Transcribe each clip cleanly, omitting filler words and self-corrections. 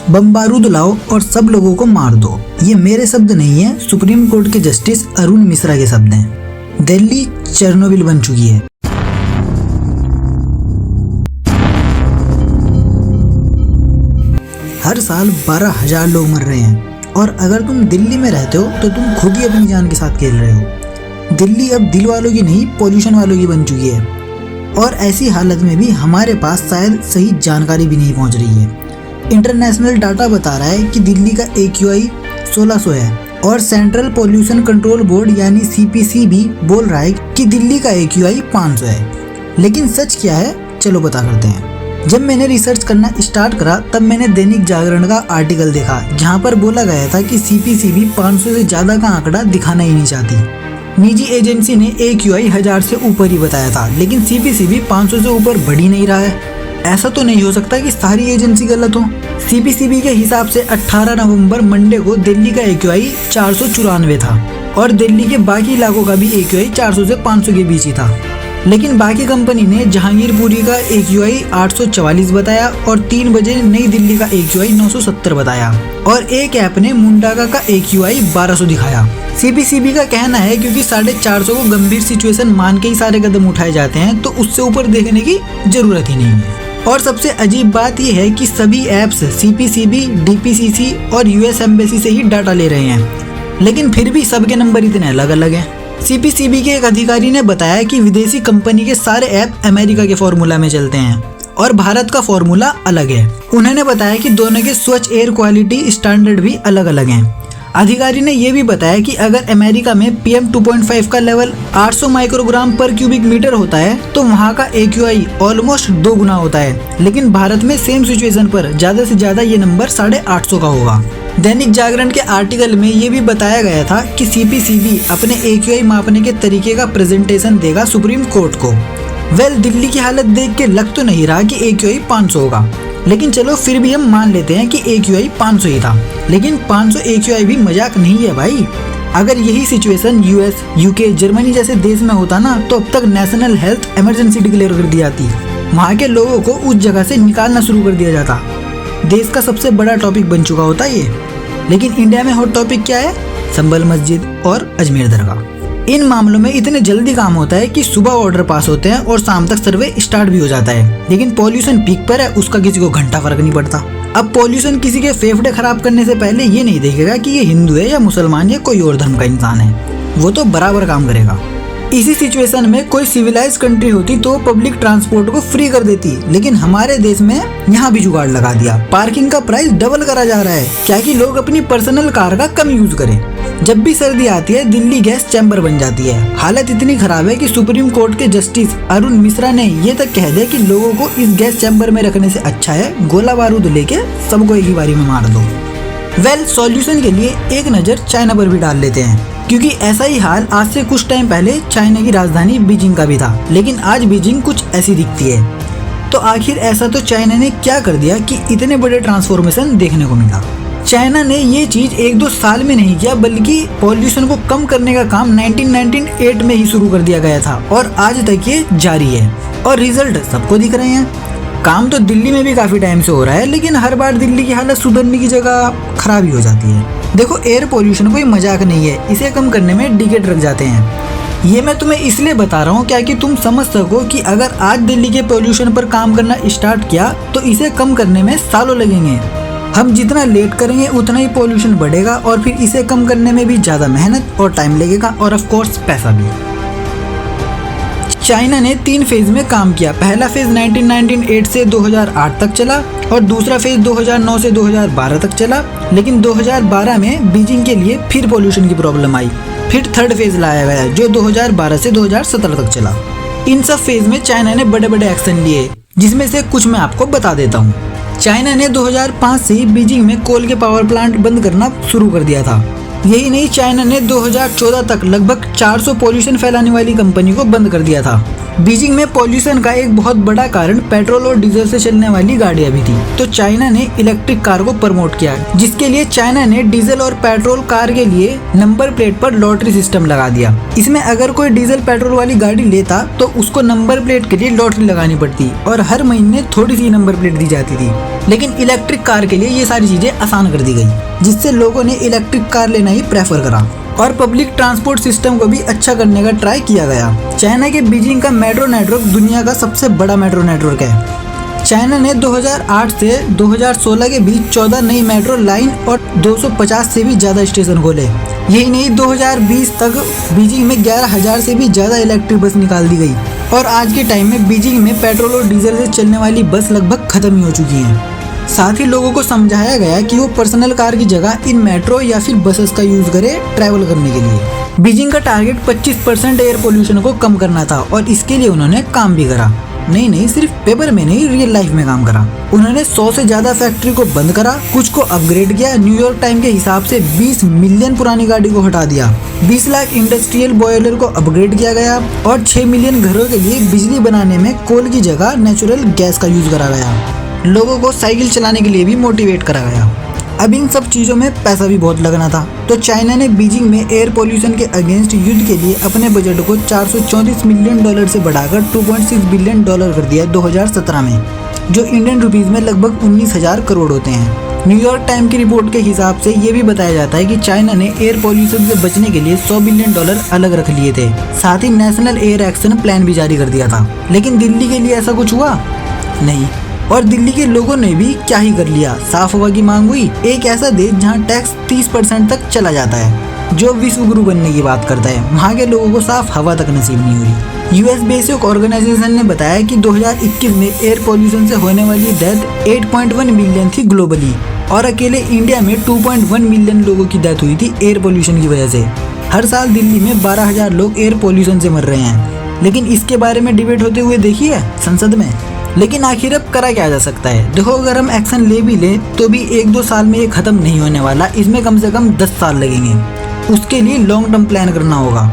बम बारूद लाओ और सब लोगों को मार दो। ये मेरे शब्द नहीं है, सुप्रीम कोर्ट के जस्टिस अरुण मिश्रा के शब्द हैं। दिल्ली चेरनोबिल बन चुकी है। हर साल 12,000 लोग मर रहे हैं और अगर तुम दिल्ली में रहते हो तो तुम खुद ही अपनी जान के साथ खेल रहे हो। दिल्ली अब दिल वालों की नहीं, पॉल्यूशन वालों की बन चुकी है और ऐसी हालत में भी हमारे पास शायद सही जानकारी भी नहीं पहुंच रही है। इंटरनेशनल डाटा बता रहा है कि दिल्ली का AQI 1600 है और सेंट्रल पोल्यूशन कंट्रोल बोर्ड यानी CPC भी बोल रहा है कि दिल्ली का AQI 500 है। लेकिन सच क्या है, चलो पता करते हैं। जब मैंने रिसर्च करना स्टार्ट करा तब मैंने दैनिक जागरण का आर्टिकल देखा जहां पर बोला गया था कि CPC भी 500 से ज़्यादा का आंकड़ा दिखाना ही नहीं चाहती। निजी एजेंसी ने AQI 1000 से ऊपर ही बताया था, लेकिन CPC भी 500 से ऊपर बढ़ ही नहीं रहा है। ऐसा तो नहीं हो सकता कि सारी एजेंसी गलत हो। CPCB के हिसाब से 18 नवंबर मंडे को दिल्ली का AQI 494 था और दिल्ली के बाकी इलाकों का भी AQI 400 से 500 के बीच ही था। लेकिन बाकी कंपनी ने जहांगीरपुरी का AQI 844 बताया और 3 बजे नई दिल्ली का AQI 970 बताया और एक ऐप ने मुंडाका का AQI 1200 दिखाया। CPCB का कहना है क्योंकि 450 को गंभीर सिचुएशन मान के ही सारे कदम उठाए जाते हैं तो उससे ऊपर देखने की जरूरत ही नहीं है। और सबसे अजीब बात यह है कि सभी ऐप्स CPCB, DPCC और US एम्बेसी से ही डाटा ले रहे हैं, लेकिन फिर भी सबके नंबर इतने अलग अलग हैं। CPCB के एक अधिकारी ने बताया कि विदेशी कंपनी के सारे ऐप अमेरिका के फॉर्मूला में चलते हैं और भारत का फॉर्मूला अलग है। उन्होंने बताया कि दोनों के स्वच्छ एयर क्वालिटी स्टैंडर्ड भी अलग अलग हैं। अधिकारी ने यह भी बताया कि अगर अमेरिका में PM 2.5 का लेवल 800 माइक्रोग्राम पर क्यूबिक मीटर होता है तो वहाँ का AQI ऑलमोस्ट 2 गुना होता है, लेकिन भारत में सेम सिचुएशन पर ज़्यादा से ज़्यादा ये नंबर 850 का होगा। दैनिक जागरण के आर्टिकल में ये भी बताया गया था कि CPCB अपने AQI मापने के तरीके का प्रेजेंटेशन देगा सुप्रीम कोर्ट को। दिल्ली की हालत देख के लग तो नहीं रहा कि AQI 500 होगा, लेकिन चलो फिर भी हम मान लेते हैं कि AQI 500 ही था। लेकिन 500 AQI भी मजाक नहीं है भाई। अगर यही सिचुएशन US, UK, जर्मनी जैसे देश में होता ना तो अब तक नेशनल हेल्थ इमरजेंसी डिक्लेयर कर दी जाती। वहाँ के लोगों को उस जगह से निकालना शुरू कर दिया जाता। देश का सबसे बड़ा टॉपिक बन चुका होता ये। लेकिन इंडिया में हॉट टॉपिक क्या है? संभल मस्जिद और अजमेर दरगाह। इन मामलों में इतने जल्दी काम होता है कि सुबह ऑर्डर पास होते हैं और शाम तक सर्वे स्टार्ट भी हो जाता है, लेकिन पॉल्यूशन पीक पर है, उसका किसी को घंटा फर्क नहीं पड़ता। अब पॉल्यूशन किसी के फेफड़े खराब करने से पहले ये नहीं देखेगा कि ये हिंदू है या मुसलमान या कोई और धर्म का इंसान है, वो तो बराबर काम करेगा। इसी सिचुएशन में कोई सिविलाइज कंट्री होती तो पब्लिक ट्रांसपोर्ट को फ्री कर देती, लेकिन हमारे देश में यहाँ भी जुगाड़ लगा दिया। पार्किंग का प्राइस डबल करा जा रहा है क्या कि लोग अपनी पर्सनल कार का कम यूज करें। जब भी सर्दी आती है दिल्ली गैस चैम्बर बन जाती है। हालत इतनी खराब है कि सुप्रीम कोर्ट के जस्टिस अरुण मिश्रा ने ये तक कह दिया कि लोगों को इस गैस चैम्बर में रखने से अच्छा है गोला बारूद लेके सबको एक ही बारी में मार दो। सॉल्यूशन के लिए एक नज़र चाइना पर भी डाल लेते हैं, क्योंकि ऐसा ही हाल आज से कुछ टाइम पहले चाइना की राजधानी बीजिंग का भी था, लेकिन आज बीजिंग कुछ ऐसी दिखती है। तो आखिर ऐसा तो चाइना ने क्या कर दिया कि इतने बड़े ट्रांसफॉर्मेशन देखने को मिला? चाइना ने ये चीज 1-2 साल में नहीं किया, बल्कि पॉल्यूशन को कम करने का काम 1998 में ही शुरू कर दिया गया था और आज तक ये जारी है और रिजल्ट सबको दिख रहे हैं। काम तो दिल्ली में भी काफी टाइम से हो रहा है, लेकिन हर बार दिल्ली की हालत सुधरने की जगह खराब ही हो जाती है। देखो, एयर पोल्यूशन कोई मजाक नहीं है, इसे कम करने में डिकेड लग जाते हैं। ये मैं तुम्हें इसलिए बता रहा हूँ क्या कि तुम समझ सको कि अगर आज दिल्ली के पोल्यूशन पर काम करना स्टार्ट किया तो इसे कम करने में सालों लगेंगे। हम जितना लेट करेंगे उतना ही पोल्यूशन बढ़ेगा और फिर इसे कम करने में भी ज़्यादा मेहनत और टाइम लगेगा और ऑफ कोर्स पैसा भी। चाइना ने 3 फेज में काम किया। पहला फेज 1998 से 2008 तक चला और दूसरा फेज 2009 से 2012 तक चला, लेकिन 2012 में बीजिंग के लिए फिर पोल्यूशन की प्रॉब्लम आई। फिर थर्ड फेज लाया गया जो 2012 से 2017 तक चला। इन सब फेज में चाइना ने बड़े बड़े एक्शन लिए, जिसमें से कुछ मैं आपको बता देता हूँ। चाइना ने 2005 से बीजिंग में कोल के पावर प्लांट बंद करना शुरू कर दिया था यही नहीं, चाइना ने 2014 तक लगभग 400 पॉल्यूशन फैलाने वाली कंपनी को बंद कर दिया था। बीजिंग में पॉल्यूशन का एक बहुत बड़ा कारण पेट्रोल और डीजल से चलने वाली गाड़ियां भी थी, तो चाइना ने इलेक्ट्रिक कार को प्रमोट किया, जिसके लिए चाइना ने डीजल और पेट्रोल कार के लिए नंबर प्लेट पर लॉटरी सिस्टम लगा दिया। इसमें अगर कोई डीजल पेट्रोल वाली गाड़ी लेता तो उसको नंबर प्लेट के लिए लॉटरी लगानी पड़ती और हर महीने थोड़ी सी नंबर प्लेट दी जाती थी। लेकिन इलेक्ट्रिक कार के लिए ये सारी चीजें आसान कर दी गई, जिससे लोगों ने इलेक्ट्रिक कार लेना ही प्रेफर करा और पब्लिक ट्रांसपोर्ट सिस्टम को भी अच्छा करने का ट्राई किया गया। चाइना के बीजिंग का मेट्रो नेटवर्क दुनिया का सबसे बड़ा मेट्रो नेटवर्क है। चाइना ने 2008 से 2016 के बीच 14 नई मेट्रो लाइन और 250 से भी ज्यादा स्टेशन खोले। यही नहीं, 2020 तक बीजिंग में 11,000 से भी ज्यादा इलेक्ट्रिक बस निकाल दी गई और आज के टाइम में बीजिंग में पेट्रोल और डीजल से चलने वाली बस लगभग खत्म ही हो चुकी हैं। साथ ही लोगों को समझाया गया कि वो पर्सनल कार की जगह इन मेट्रो या फिर बसेस का यूज करें ट्रैवल करने के लिए। बीजिंग का टारगेट 25% एयर पोल्यूशन को कम करना था और इसके लिए उन्होंने काम भी करा। नहीं, सिर्फ पेपर में नहीं, रियल लाइफ में काम करा। उन्होंने 100 से ज्यादा फैक्ट्री को बंद करा, कुछ को अपग्रेड किया। न्यूयॉर्क टाइम के हिसाब से 20 मिलियन पुरानी गाड़ी को हटा दिया, 20 लाख इंडस्ट्रियल बॉयलर को अपग्रेड किया गया और 6 मिलियन घरों के लिए बिजली बनाने में कोल की जगह नेचुरल गैस का यूज करा गया। लोगों को साइकिल चलाने के लिए भी मोटिवेट करा गया। अब इन सब चीज़ों में पैसा भी बहुत लगना था, तो चाइना ने बीजिंग में एयर पोल्यूशन के अगेंस्ट युद्ध के लिए अपने बजट को $434 मिलियन से बढ़ाकर $2.6 बिलियन कर दिया 2017 में, जो इंडियन रुपीज़ में लगभग 19,000 करोड़ होते हैं। न्यूयॉर्क टाइम की रिपोर्ट के हिसाब से ये भी बताया जाता है कि चाइना ने एयर पोल्यूशन से बचने के लिए $100 बिलियन अलग रख लिए थे। साथ ही नेशनल एयर एक्शन प्लान भी जारी कर दिया था। लेकिन दिल्ली के लिए ऐसा कुछ हुआ नहीं, और दिल्ली के लोगों ने भी क्या ही कर लिया, साफ हवा की मांग हुई। एक ऐसा देश जहां टैक्स 30% तक चला जाता है, जो विश्व गुरु बनने की बात करता है, वहां के लोगों को साफ हवा तक नसीब नहीं हुई। यूएस बेस्ड ऑर्गेनाइजेशन ने बताया कि 2021 में एयर पोल्यूशन से होने वाली डेथ 8.1 मिलियन थी ग्लोबली, और अकेले इंडिया में 2.1 मिलियन लोगों की डेथ हुई थी एयर पोल्यूशन की वजह से। हर साल दिल्ली में 12,000 लोग एयर पोल्यूशन से मर रहे हैं, लेकिन इसके बारे में डिबेट होते हुए देखी है संसद में। लेकिन आखिर अब करा क्या जा सकता है? देखो, अगर हम एक्शन ले भी लें तो भी 1-2 साल में ये खत्म नहीं होने वाला, इसमें कम से कम 10 साल लगेंगे। उसके लिए लॉन्ग टर्म प्लान करना होगा।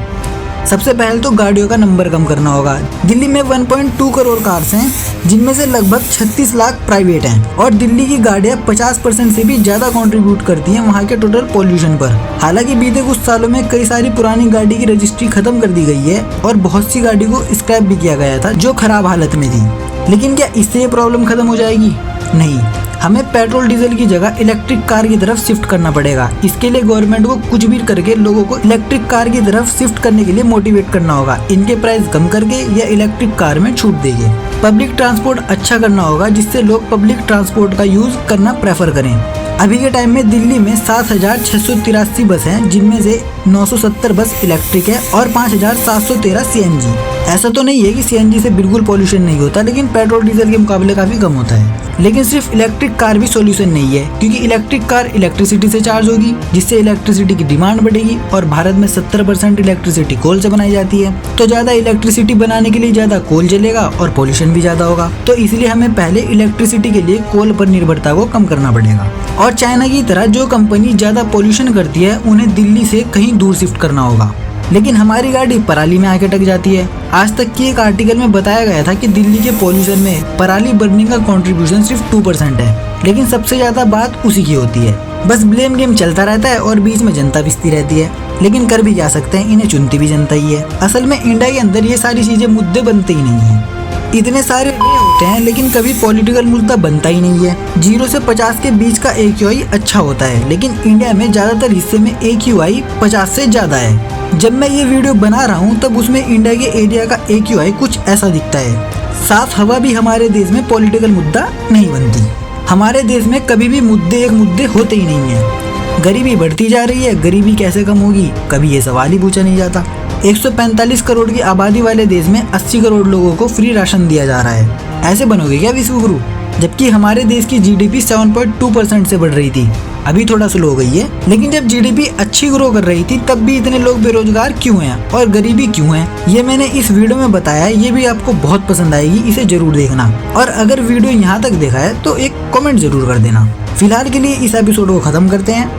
सबसे पहले तो गाड़ियों का नंबर कम करना होगा। दिल्ली में 1.2 करोड़ कार्स हैं, जिनमें से लगभग 36 लाख प्राइवेट हैं, और दिल्ली की गाड़ियां 50% से भी ज्यादा कंट्रीब्यूट करती हैं वहां के टोटल पोल्यूशन पर। हालांकि बीते कुछ सालों में कई सारी पुरानी गाड़ी की रजिस्ट्री खत्म कर दी गई है और बहुत सी गाड़ी को स्क्रैप भी किया गया था जो खराब हालत में थी। लेकिन क्या इससे ये प्रॉब्लम खत्म हो जाएगी? नहीं, हमें पेट्रोल डीजल की जगह इलेक्ट्रिक कार की तरफ शिफ्ट करना पड़ेगा। इसके लिए गवर्नमेंट को कुछ भी करके लोगों को इलेक्ट्रिक कार की तरफ शिफ्ट करने के लिए मोटिवेट करना होगा। इनके प्राइस कम करके या इलेक्ट्रिक कार में छूट देंगे। पब्लिक ट्रांसपोर्ट अच्छा करना होगा, जिससे लोग पब्लिक ट्रांसपोर्ट का यूज करना प्रेफर करें। अभी के टाइम में दिल्ली में 7,683 बस हैं, जिनमें से 970 बस इलेक्ट्रिक है और 5,713 सीएनजी। ऐसा तो नहीं है कि सीएनजी से बिल्कुल पॉल्यूशन नहीं होता, लेकिन पेट्रोल डीजल के मुकाबले काफी कम होता है। लेकिन सिर्फ इलेक्ट्रिक कार भी सॉल्यूशन नहीं है, क्योंकि इलेक्ट्रिक कार इलेक्ट्रिसिटी से चार्ज होगी, जिससे इलेक्ट्रिसिटी की डिमांड बढ़ेगी, और भारत में 70% इलेक्ट्रिसिटी कोल से बनाई जाती है। तो ज्यादा इलेक्ट्रिसिटी बनाने के लिए ज्यादा कोल जलेगा और पॉल्यूशन भी ज्यादा होगा। तो इसलिए हमें पहले इलेक्ट्रिसिटी के लिए कोल पर निर्भरता को कम करना पड़ेगा। और चाइना की तरह जो कंपनी ज्यादा पॉल्यूशन करती है, उन्हें दिल्ली से कहीं दूर शिफ्ट करना होगा। लेकिन हमारी गाड़ी पराली में आके अटक जाती है। आज तक की एक आर्टिकल में बताया गया था कि दिल्ली के पॉल्यूशन में पराली बर्निंग का कंट्रीब्यूशन सिर्फ 2% है, लेकिन सबसे ज्यादा बात उसी की होती है। बस ब्लेम गेम चलता रहता है और बीच में जनता पिसती रहती है। लेकिन कर भी जा सकते हैं, इन्हें चुनती भी जनता ही है। असल में इंडिया के अंदर ये सारी चीजें मुद्दे बनते ही नहीं है। इतने सारे होते हैं, लेकिन कभी पॉलिटिकल मुद्दा बनता ही नहीं है। 0 से 50 के बीच का AQI अच्छा होता है, लेकिन इंडिया में ज्यादातर हिस्से में AQI 50 से ज्यादा है। जब मैं ये वीडियो बना रहा हूँ तब उसमें इंडिया के एरिया का AQI कुछ ऐसा दिखता है। साफ हवा भी हमारे देश में पॉलिटिकल मुद्दा नहीं बनती। हमारे देश में कभी भी मुद्दे एक मुद्दे होते ही नहीं है। गरीबी बढ़ती जा रही है, गरीबी कैसे कम होगी, कभी ये सवाल ही पूछा नहीं जाता। 145 करोड़ की आबादी वाले देश में 80 करोड़ लोगों को फ्री राशन दिया जा रहा है। ऐसे बनोगे क्या विश्व गुरु? जबकि हमारे देश की GDP 7.2% से बढ़ रही थी, अभी थोड़ा स्लो हो गई है। लेकिन जब GDP अच्छी ग्रो कर रही थी तब भी इतने लोग बेरोजगार क्यों हैं और गरीबी क्यों है, ये मैंने इस वीडियो में बताया है। ये भी आपको बहुत पसंद आएगी, इसे जरूर देखना। और अगर वीडियो यहाँ तक देखा है तो एक कमेंट जरूर कर देना। फिलहाल के लिए इस एपिसोड को खत्म करते हैं।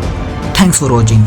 Thanks for watching.